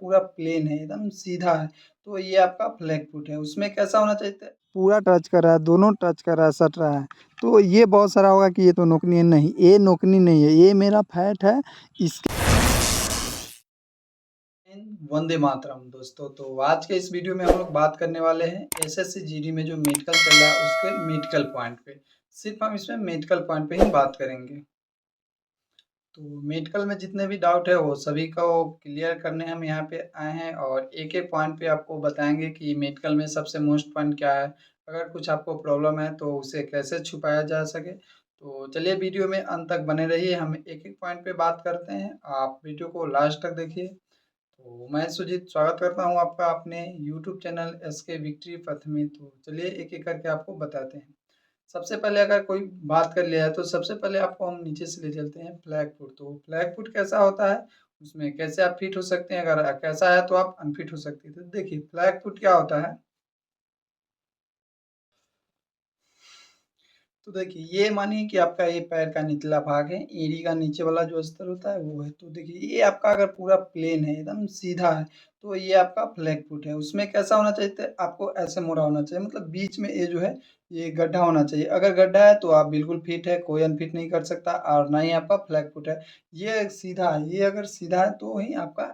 पूरा प्लेन है, एकदम सीधा है, तो ये आपका फ्लैग फुट है। उसमें कैसा होना चाहिए था, पूरा टच कर रहा है, दोनों टच कर रहा है, सट रहा है। तो ये बहुत सारा होगा कि ये तो नोकनी है, नहीं, ये नोकनी नहीं है, ये मेरा फैट है। इसके वंदे मातरम दोस्तों। तो आज के इस वीडियो में हम लोग बात करने वाले हैं एसएससी जीडी में जो मेडिकल चल रहा है उसके मेडिकल पॉइंट पे। सिर्फ हम इसमें मेडिकल पॉइंट पे ही बात करेंगे। तो मेडिकल में जितने भी डाउट है वो सभी को क्लियर करने हम यहाँ पे आए हैं और एक एक पॉइंट पे आपको बताएंगे कि मेडिकल में सबसे मोस्ट पॉइंट क्या है। अगर कुछ आपको प्रॉब्लम है तो उसे कैसे छुपाया जा सके। तो चलिए वीडियो में अंत तक बने रहिए, हम एक एक पॉइंट पे बात करते हैं, आप वीडियो को लास्ट तक देखिए। तो मैं सुजीत स्वागत करता हूँ आपका अपने यूट्यूब चैनल एसके विक्ट्री पथ में। तो चलिए एक एक करके आपको बताते हैं। सबसे पहले अगर कोई बात कर लिया है तो सबसे पहले आपको हम नीचे से ले चलते हैं फ्लैग फुट। तो फ्लैग फुट कैसा होता है, उसमें कैसे आप फिट हो सकते हैं, अगर कैसा है तो आप अनफिट हो सकते हैं। तो देखिए फ्लैग फुट क्या होता है। तो देखिए ये मानिए कि आपका ये पैर का निचला भाग है, एड़ी का नीचे वाला जो स्तर होता है वो है। तो देखिए ये आपका अगर पूरा प्लेन है, एकदम सीधा है, तो ये आपका फ्लैग फुट है। उसमें कैसा होना चाहिए था, आपको ऐसे मुड़ा होना चाहिए, मतलब बीच में ये जो है ये गड्ढा होना चाहिए। अगर गड्ढा है तो आप बिल्कुल फिट है, कोई अनफिट नहीं कर सकता, और ना ही आपका फ्लैग फुट है। ये सीधा है, ये अगर सीधा है तो ही आपका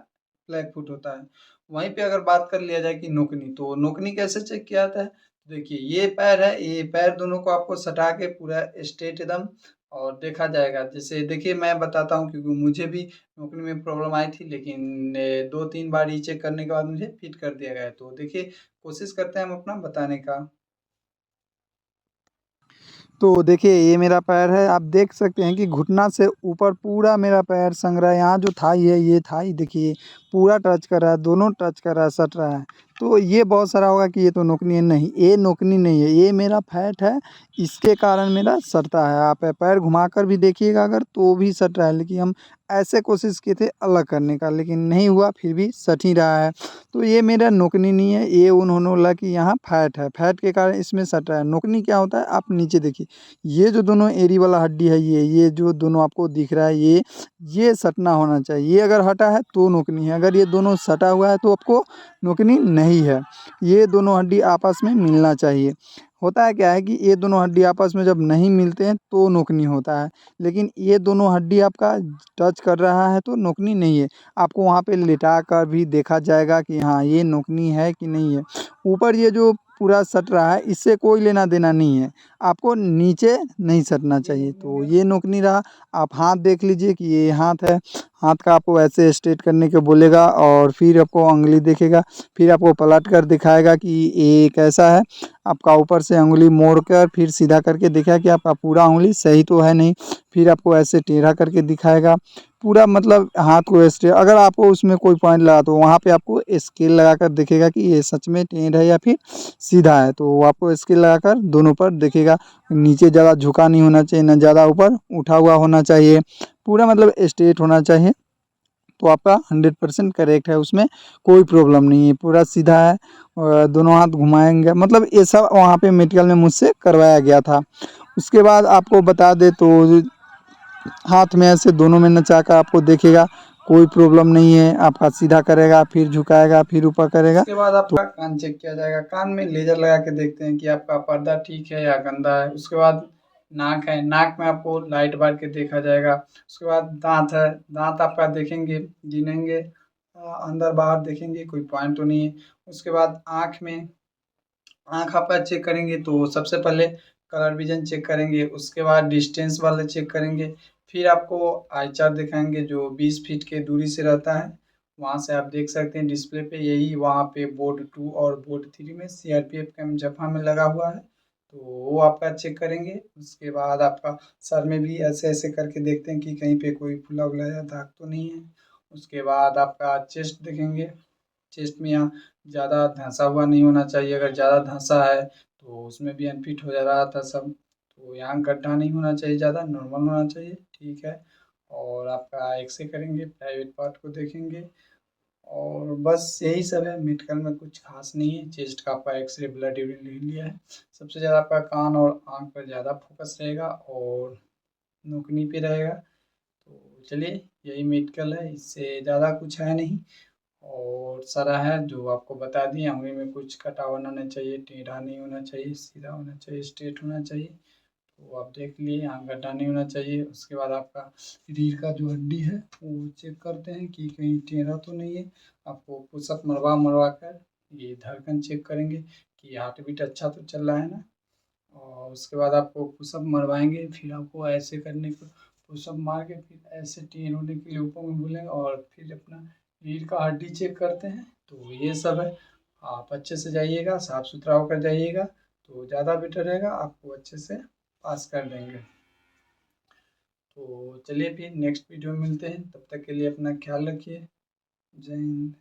फ्लैग फुट होता है। वहीं पे अगर बात कर लिया जाए कि नोकनी, तो नोकनी कैसे चेक किया जाता है। देखिए ये पैर है, ये पैर दोनों को आपको सटा के पूरा स्ट्रेट एकदम और देखा जाएगा। जैसे देखिए मैं बताता हूँ, क्योंकि मुझे भी नौकरी में प्रॉब्लम आई थी, लेकिन 2-3 बार ही चेक करने के बाद मुझे फिट कर दिया गया। तो देखिए कोशिश करते हैं हम अपना बताने का। तो देखिए ये मेरा पैर है, आप देख सकते हैं कि घुटना से ऊपर पूरा मेरा पैर संग रहा है। यहाँ जो थाई है, ये थाई देखिए पूरा टच कर रहा है, दोनों टच कर रहा है, सट रहा है। तो ये बहुत सारा होगा कि ये तो नोकनी है, नहीं, ये नोकनी नहीं है, ये मेरा फैट है। इसके कारण मेरा सटता है। आप पैर घुमाकर भी देखिएगा अगर, तो भी सट रहा है। लेकिन हम ऐसे कोशिश किए थे अलग करने का, लेकिन नहीं हुआ, फिर भी सट ही रहा है। तो ये मेरा नोकनी नहीं है, ये उन्होंने बोला कि यहाँ फैट है, फैट के कारण इसमें सट रहा है। नोकनी क्या होता है, आप नीचे देखिए, ये जो दोनों एड़ी वाला हड्डी है, ये जो दोनों आपको दिख रहा है, ये सटना होना चाहिए। ये अगर हटा है तो नोकनी है, अगर ये दोनों सटा हुआ है तो आपको नोकनी नहीं है। ये दोनों हड्डी आपस में मिलना चाहिए। होता है क्या है कि ये दोनों हड्डी आपस में जब नहीं मिलते हैं तो नोकनी होता है। लेकिन ये दोनों हड्डी आपका टच कर रहा है तो नोकनी नहीं है। आपको वहाँ पे लिटा कर भी देखा जाएगा कि हाँ ये नोकनी है कि नहीं है। ऊपर ये जो पूरा सट रहा है इससे कोई लेना देना नहीं है, आपको नीचे नहीं सटना चाहिए। तो ये नोकनी रहा। आप हाथ देख लीजिए कि ये हाथ है, हाथ का आपको ऐसे स्ट्रेट करने के बोलेगा और फिर आपको उंगली देखेगा, फिर आपको पलट कर दिखाएगा कि ये कैसा है। आपका ऊपर से उंगली मोड़ कर फिर सीधा करके दिखाएगा कि आपका पूरा उंगली सही तो है नहीं, फिर आपको ऐसे टेढ़ा करके दिखाएगा पूरा, मतलब हाथ को स्ट्रेट। अगर आपको उसमें कोई पॉइंट लगा तो वहाँ पे आपको स्केल लगाकर देखेगा कि ये सच में टेढ़ है या फिर सीधा है। तो वो आपको स्केल लगाकर दोनों पर देखेगा। नीचे ज़्यादा झुका नहीं होना चाहिए, ना ज़्यादा ऊपर उठा हुआ होना चाहिए, पूरा मतलब स्ट्रेट होना चाहिए। तो आपका 100% करेक्ट है, उसमें कोई प्रॉब्लम नहीं है, पूरा सीधा है। और दोनों हाथ घुमाएंगे, मतलब ये सब वहाँ पे मेडिकल में मुझसे करवाया गया था। उसके बाद आपको बता दे तो हाथ में ऐसे दोनों में नचा कर आपको देखेगा, कोई प्रॉब्लम नहीं है। आपका सीधा करेगा, फिर झुकाएगा, फिर ऊपर करेगा। उसके बाद आपका कान चेक किया जाएगा, कान में लेजर लगा के देखते हैं कि आपका पर्दा ठीक है या गंदा है। उसके बाद नाक है, नाक में आपको लाइट बार के देखा जाएगा। उसके बाद दांत है, दांत आपका देखेंगे, गिनेंगे, अंदर बाहर देखेंगे कोई पॉइंट तो नहीं है। उसके बाद आँख में, आँख आपका चेक करेंगे तो सबसे पहले कलर विजन चेक करेंगे, उसके बाद डिस्टेंस वाले चेक करेंगे, फिर आपको आई चार्ट दिखाएंगे जो 20 फीट के दूरी से रहता है। वहाँ से आप देख सकते हैं डिस्प्ले पे, यही वहाँ पे बोर्ड 2 और बोर्ड 3 में सीआरपीएफ कैंप जफा में लगा हुआ है। तो वो आपका चेक करेंगे। उसके बाद आपका सर में भी ऐसे ऐसे करके देखते हैं कि कहीं पे कोई फुला उला या दाग तो नहीं है। उसके बाद आपका चेस्ट देखेंगे, चेस्ट में यहाँ ज़्यादा धंसा हुआ नहीं होना चाहिए, अगर ज़्यादा धंसा है तो उसमें भी अनफिट हो जा रहा था सब। तो यहाँ गड्ढा नहीं होना चाहिए, ज़्यादा नॉर्मल होना चाहिए, ठीक है। और आपका एक्सरे करेंगे, प्राइवेट पार्ट को देखेंगे, और बस यही सब है। मेडिकल में कुछ खास नहीं है। चेस्ट का आपका एक्सरे ब्लड यूरिन ले लिया है। सबसे ज़्यादा आपका कान और आँख पर ज़्यादा फोकस रहेगा और नोकनी पे रहेगा। तो चलिए यही मेडिकल है, इससे ज़्यादा कुछ है नहीं। और सारा है जो आपको बता दिए। उंगली में कुछ कटा हुआ नहीं होना चाहिए, टेढ़ा नहीं होना चाहिए, सीधा होना चाहिए, स्ट्रेट होना चाहिए। तो आप देख लिए, यहाँ गड्ढा नहीं होना चाहिए। उसके बाद आपका रीढ़ का जो हड्डी है वो चेक करते हैं कि कहीं टेढ़ा तो नहीं है। आपको पुशअप मरवा मरवा कर ये धड़कन चेक करेंगे कि हार्ट बीट अच्छा तो चल रहा है ना। और उसके बाद आपको पुशअप मरवाएंगे, फिर आपको ऐसे करने को पुशअप मार के फिर ऐसे टेढ़ होने के लिए ऊपर में बोलेंगे, और फिर अपना रीढ़ का हड्डी चेक करते हैं। तो ये सब है। आप अच्छे से जाइएगा, साफ सुथरा होकर जाइएगा तो ज़्यादा बेटर रहेगा, आपको अच्छे से पास कर देंगे। तो चलिए फिर नेक्स्ट वीडियो में मिलते हैं, तब तक के लिए अपना ख्याल रखिए। जय हिंद।